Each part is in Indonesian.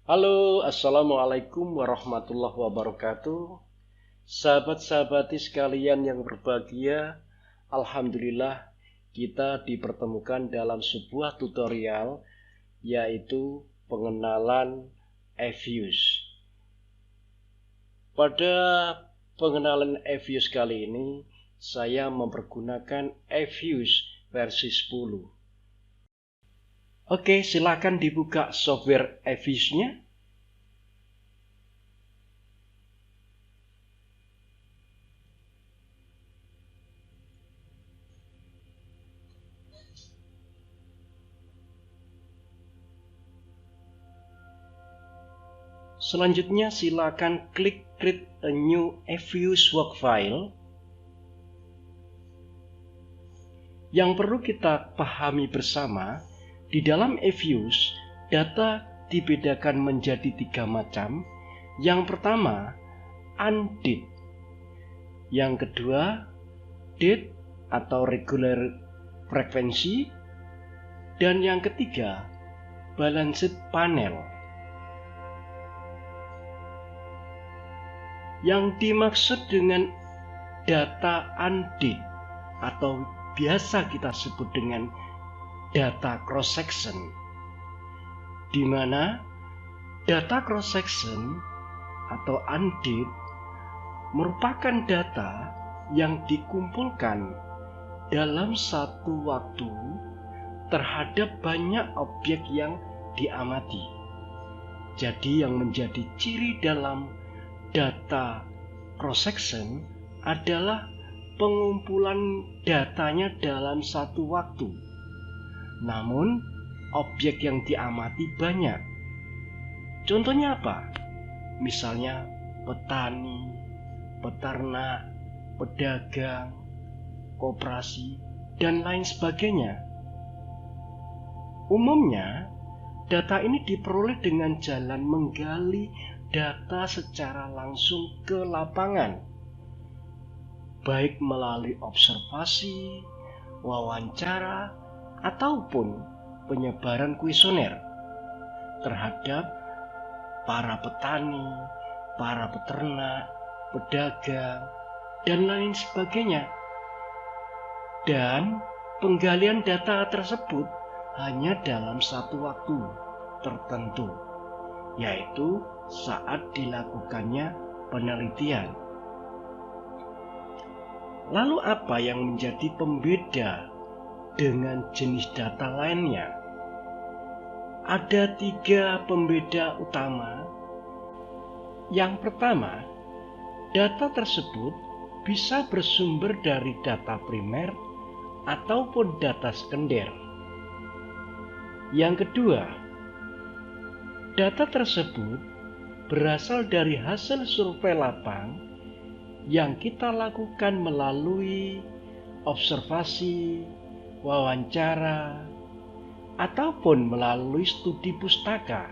Halo, Assalamualaikum warahmatullahi wabarakatuh. Sahabat-sahabati sekalian yang berbahagia, Alhamdulillah kita dipertemukan dalam sebuah tutorial, yaitu pengenalan Evius. Pada pengenalan Evius kali ini, saya mempergunakan Evius versi 10. Oke, silakan dibuka software Evius-nya. Selanjutnya silakan klik Create a new Evius work file. Yang perlu kita pahami bersama, di dalam Evius, data dibedakan menjadi 3 macam. Yang pertama, undate. Yang kedua, date atau regular frequency. Dan yang ketiga, balanced panel. Yang dimaksud dengan data undate atau biasa kita sebut dengan data cross section, di mana data cross section atau undate merupakan data yang dikumpulkan dalam satu waktu terhadap banyak objek yang diamati. Jadi yang menjadi ciri dalam data cross section adalah pengumpulan datanya dalam satu waktu. Namun, objek yang diamati banyak. Contohnya apa? Misalnya petani, peternak, pedagang, koperasi, dan lain sebagainya. Umumnya, data ini diperoleh dengan jalan menggali data secara langsung ke lapangan, baik melalui observasi, wawancara, ataupun penyebaran kuesioner terhadap para petani, para peternak, pedagang, dan lain sebagainya. Dan penggalian data tersebut hanya dalam satu waktu tertentu, yaitu saat dilakukannya penelitian. Lalu apa yang menjadi pembeda dengan jenis data lainnya? Ada 3 pembeda utama. Yang pertama, data tersebut bisa bersumber dari data primer ataupun data sekunder. Yang kedua, data tersebut berasal dari hasil survei lapang yang kita lakukan melalui observasi, wawancara, ataupun melalui studi pustaka.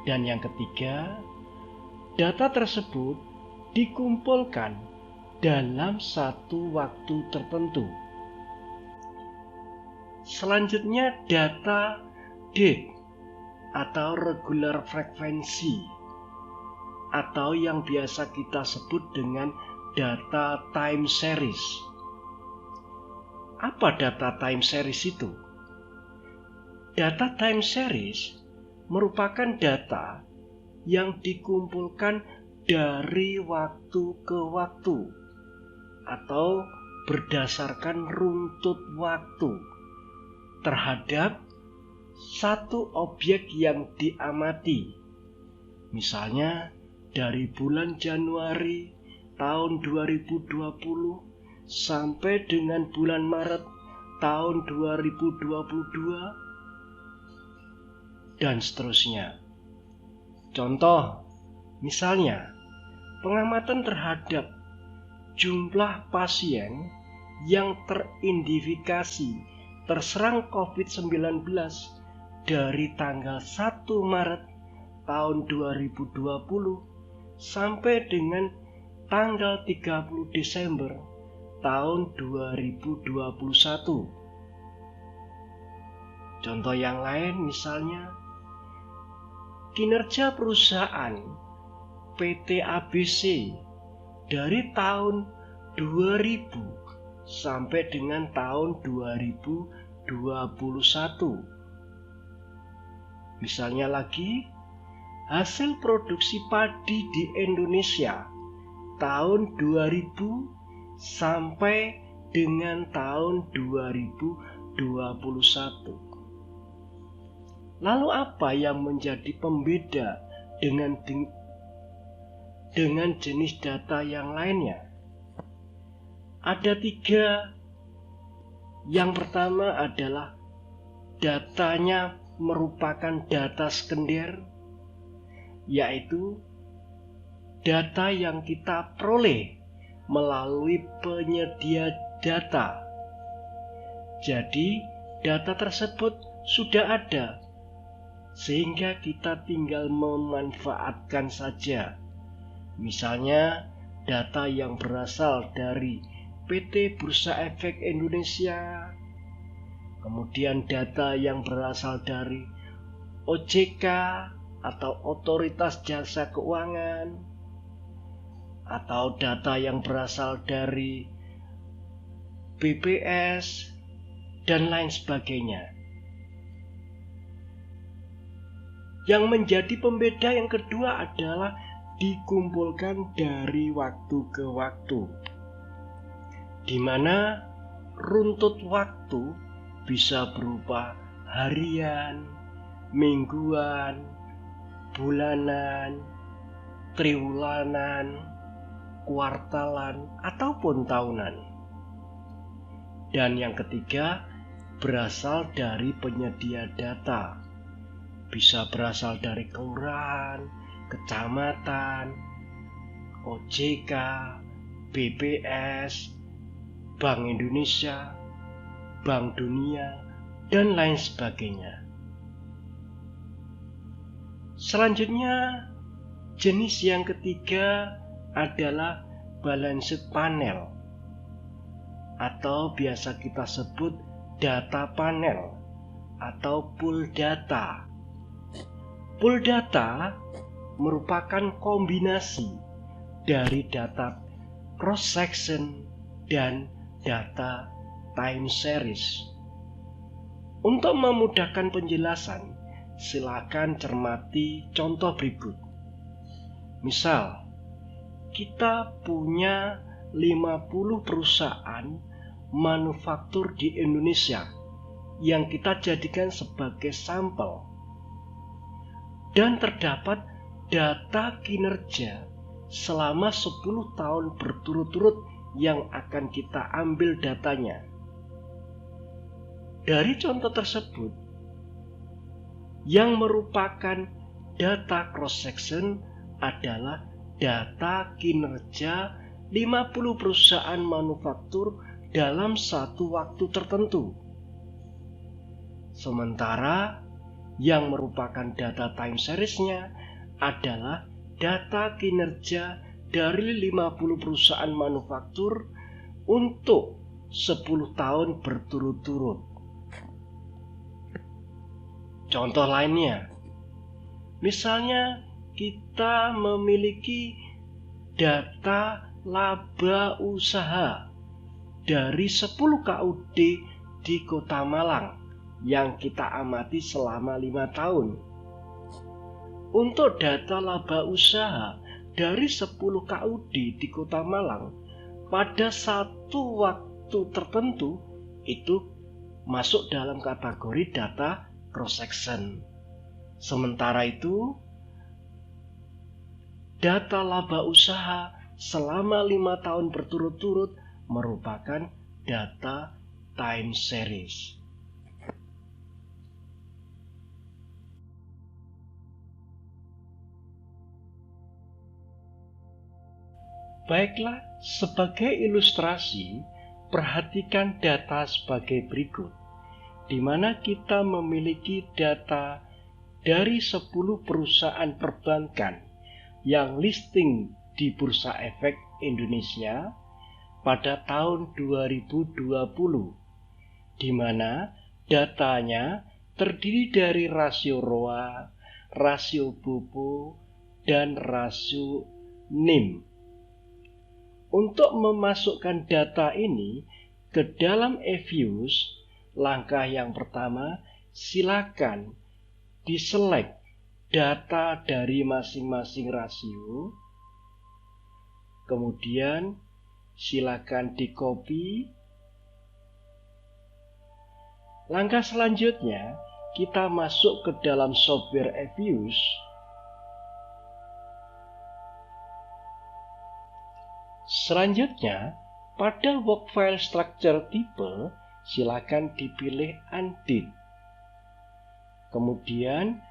Dan yang ketiga, data tersebut dikumpulkan dalam satu waktu tertentu. Selanjutnya, data date atau regular frequency, atau yang biasa kita sebut dengan data time series. Apa data time series itu? Data time series merupakan data yang dikumpulkan dari waktu ke waktu atau berdasarkan runtut waktu terhadap satu objek yang diamati. Misalnya dari bulan Januari tahun 2020 sampai dengan bulan Maret tahun 2022 dan seterusnya. Contoh, misalnya pengamatan terhadap jumlah pasien yang teridentifikasi terserang COVID-19 dari tanggal 1 Maret tahun 2020 sampai dengan tanggal 30 Desember tahun 2021. Contoh yang lain misalnya kinerja perusahaan PT ABC dari tahun 2000 sampai dengan tahun 2021. Misalnya lagi, hasil produksi padi di Indonesia tahun 2000 sampai dengan tahun 2021. Lalu apa yang menjadi pembeda dengan jenis data yang lainnya? Ada 3. Yang pertama adalah datanya merupakan data sekunder, yaitu data yang kita peroleh melalui penyedia data. Jadi, data tersebut sudah ada, sehingga kita tinggal memanfaatkan saja. Misalnya, data yang berasal dari PT Bursa Efek Indonesia, kemudian data yang berasal dari OJK atau Otoritas Jasa Keuangan, atau data yang berasal dari BPS, dan lain sebagainya. Yang menjadi pembeda yang kedua adalah dikumpulkan dari waktu ke waktu, di mana runtut waktu bisa berupa harian, mingguan, bulanan, triwulanan, kuartalan, ataupun tahunan. Dan yang ketiga, berasal dari penyedia data. Bisa berasal dari kelurahan, kecamatan, OJK, BPS, Bank Indonesia, Bank Dunia, dan lain sebagainya. Selanjutnya, jenis yang ketiga adalah balanced panel, atau biasa kita sebut data panel atau pool data. Pool data merupakan kombinasi dari data cross-section dan data time series. Untuk memudahkan penjelasan, silakan cermati contoh berikut. Misal, kita punya 50 perusahaan manufaktur di Indonesia yang kita jadikan sebagai sampel. Dan terdapat data kinerja selama 10 tahun berturut-turut yang akan kita ambil datanya. Dari contoh tersebut, yang merupakan data cross-section adalah data kinerja 50 perusahaan manufaktur dalam satu waktu tertentu. Sementara yang merupakan data time series-nya adalah data kinerja dari 50 perusahaan manufaktur untuk 10 tahun berturut-turut. Contoh lainnya, misalnya kita memiliki data laba usaha dari 10 KUD di Kota Malang yang kita amati selama 5 tahun. Untuk data laba usaha dari 10 KUD di Kota Malang pada satu waktu tertentu itu masuk dalam kategori data cross-section. Sementara itu, data laba usaha selama 5 tahun berturut-turut merupakan data time series. Baiklah, sebagai ilustrasi, perhatikan data sebagai berikut, di mana kita memiliki data dari 10 perusahaan perbankan yang listing di Bursa Efek Indonesia pada tahun 2020, di mana datanya terdiri dari rasio ROA, rasio Bobo, dan rasio NIM. Untuk memasukkan data ini ke dalam eViews, langkah yang pertama, silakan diselect data dari masing-masing rasio. Kemudian silakan di-copy. Langkah selanjutnya, kita masuk ke dalam software eViews. Selanjutnya, pada work file structure type, silakan dipilih Undit. Kemudian,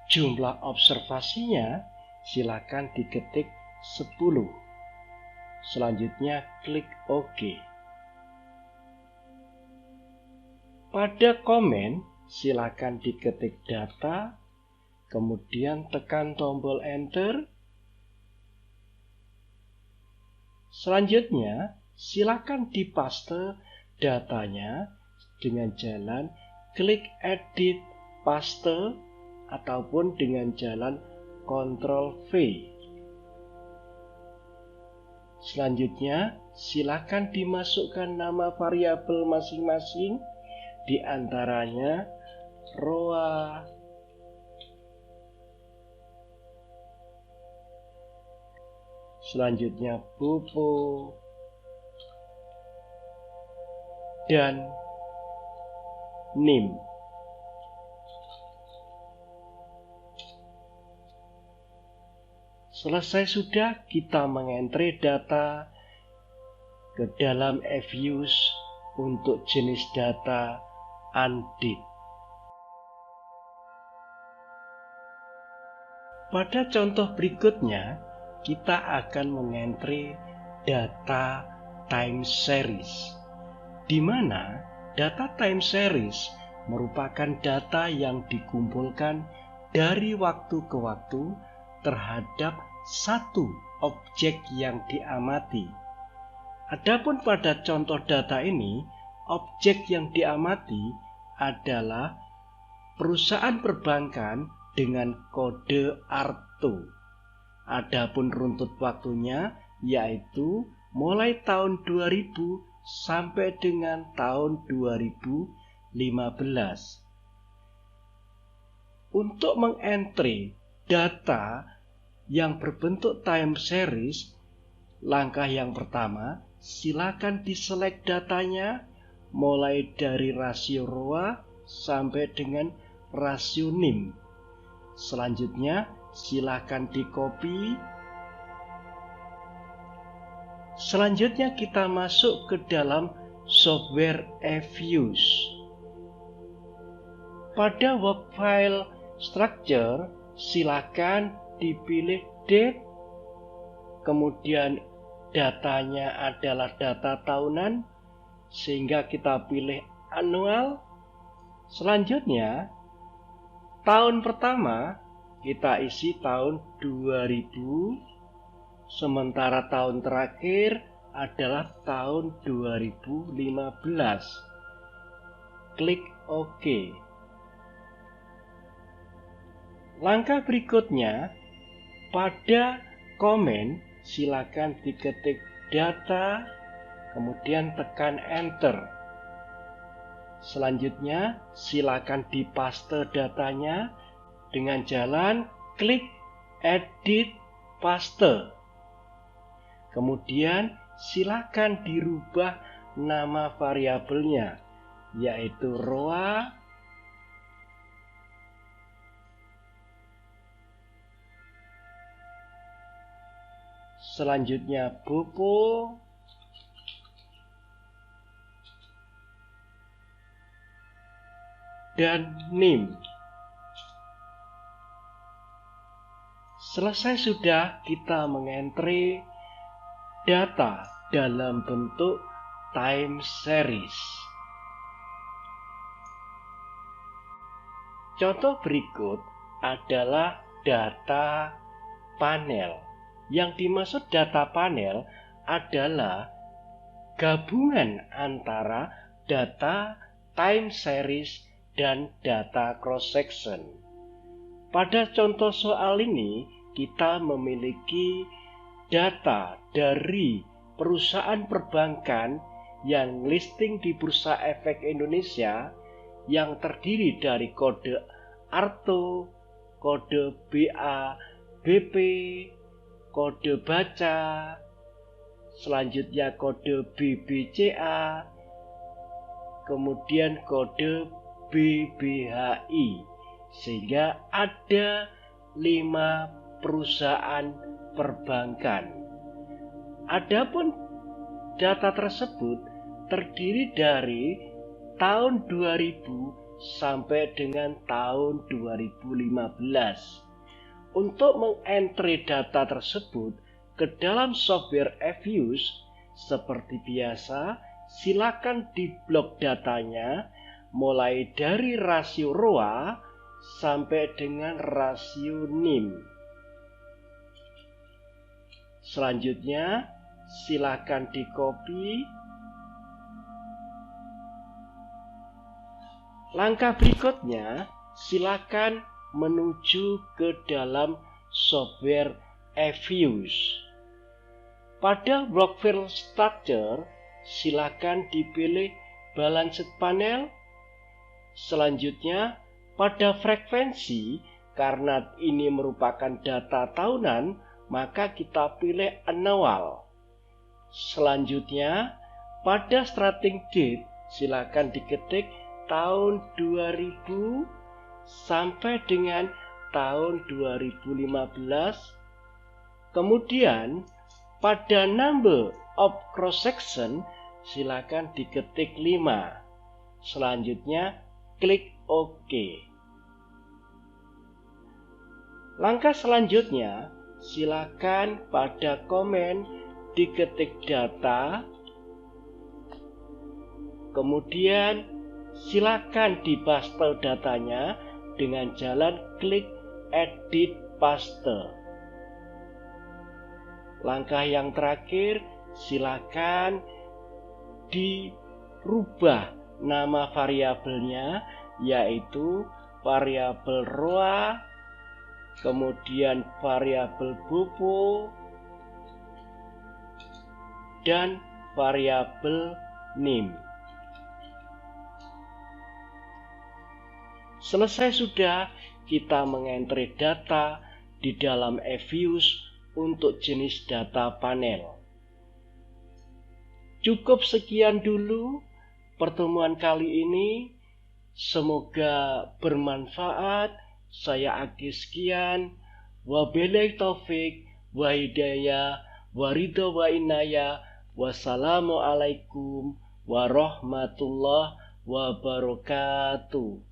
jumlah observasinya silakan diketik 10. Selanjutnya, klik OK. Pada komen, silakan diketik data, kemudian tekan tombol Enter. Selanjutnya, silakan dipaste datanya dengan jalan klik Edit Paste ataupun dengan jalan Ctrl V. Selanjutnya, silakan dimasukkan nama variabel masing-masing, di antaranya Roa, selanjutnya Bobo, dan NIM. Selesai sudah, kita mengentre data ke dalam eViews untuk jenis data Undit. Pada contoh berikutnya, kita akan mengentre data time series, di mana data time series merupakan data yang dikumpulkan dari waktu ke waktu terhadap satu objek yang diamati. Adapun pada contoh data ini, objek yang diamati adalah perusahaan perbankan dengan kode ARTO. Adapun runtut waktunya yaitu mulai tahun 2000 sampai dengan tahun 2015. Untuk mengentre data yang berbentuk time series, langkah yang pertama, silakan diselect datanya mulai dari rasio Roa sampai dengan rasio NIM. Selanjutnya, silakan di-copy. Selanjutnya kita masuk ke dalam software eViews. Pada work file structure, silakan dipilih date, kemudian datanya adalah data tahunan, sehingga kita pilih annual. Selanjutnya, tahun pertama kita isi tahun 2000, sementara tahun terakhir adalah tahun 2015. Klik OK. Langkah berikutnya, pada komen silakan diketik data, kemudian tekan Enter. Selanjutnya, silakan dipaste datanya dengan jalan klik Edit Paste. Kemudian, silakan dirubah nama variabelnya, yaitu Roa, selanjutnya Bobo, dan NIM. Selesai sudah, kita mengentre data dalam bentuk time series. Contoh berikut adalah data panel. Yang dimaksud data panel adalah gabungan antara data time series dan data cross section. Pada contoh soal ini, kita memiliki data dari perusahaan perbankan yang listing di Bursa Efek Indonesia yang terdiri dari kode ARTO, kode BA, BP, kode baca, selanjutnya kode BBCA, kemudian kode BBHI, sehingga ada 5 perusahaan perbankan. Adapun data tersebut terdiri dari tahun 2000 sampai dengan tahun 2015. Untuk mengentry data tersebut ke dalam software Effius, seperti biasa, silakan diblok datanya mulai dari rasio ROA sampai dengan rasio NIM. Selanjutnya, silakan di-copy. Langkah berikutnya, silakan menuju ke dalam software Effius. Pada workflow structure, silakan dipilih balance panel. Selanjutnya, pada frekuensi, karena ini merupakan data tahunan, maka kita pilih annual. Selanjutnya, pada starting date, silakan diketik tahun 2000 sampai dengan tahun 2015. Kemudian, pada number of cross section, silakan diketik 5. Selanjutnya, klik OK. Langkah selanjutnya, silakan pada komen diketik data, kemudian silakan dipaste datanya dengan jalan klik edit paste. Langkah yang terakhir, silakan dirubah nama variabelnya, yaitu variabel ROA, kemudian variabel BOPO, dan variabel NIM. Selesai sudah kita mengentry data di dalam Effius untuk jenis data panel. Cukup sekian dulu pertemuan kali ini. Semoga bermanfaat. Saya Aki sekian. Wabillahi taufik wa hidayah wa ridha wa inayah. Wassalamualaikum warahmatullahi wabarakatuh.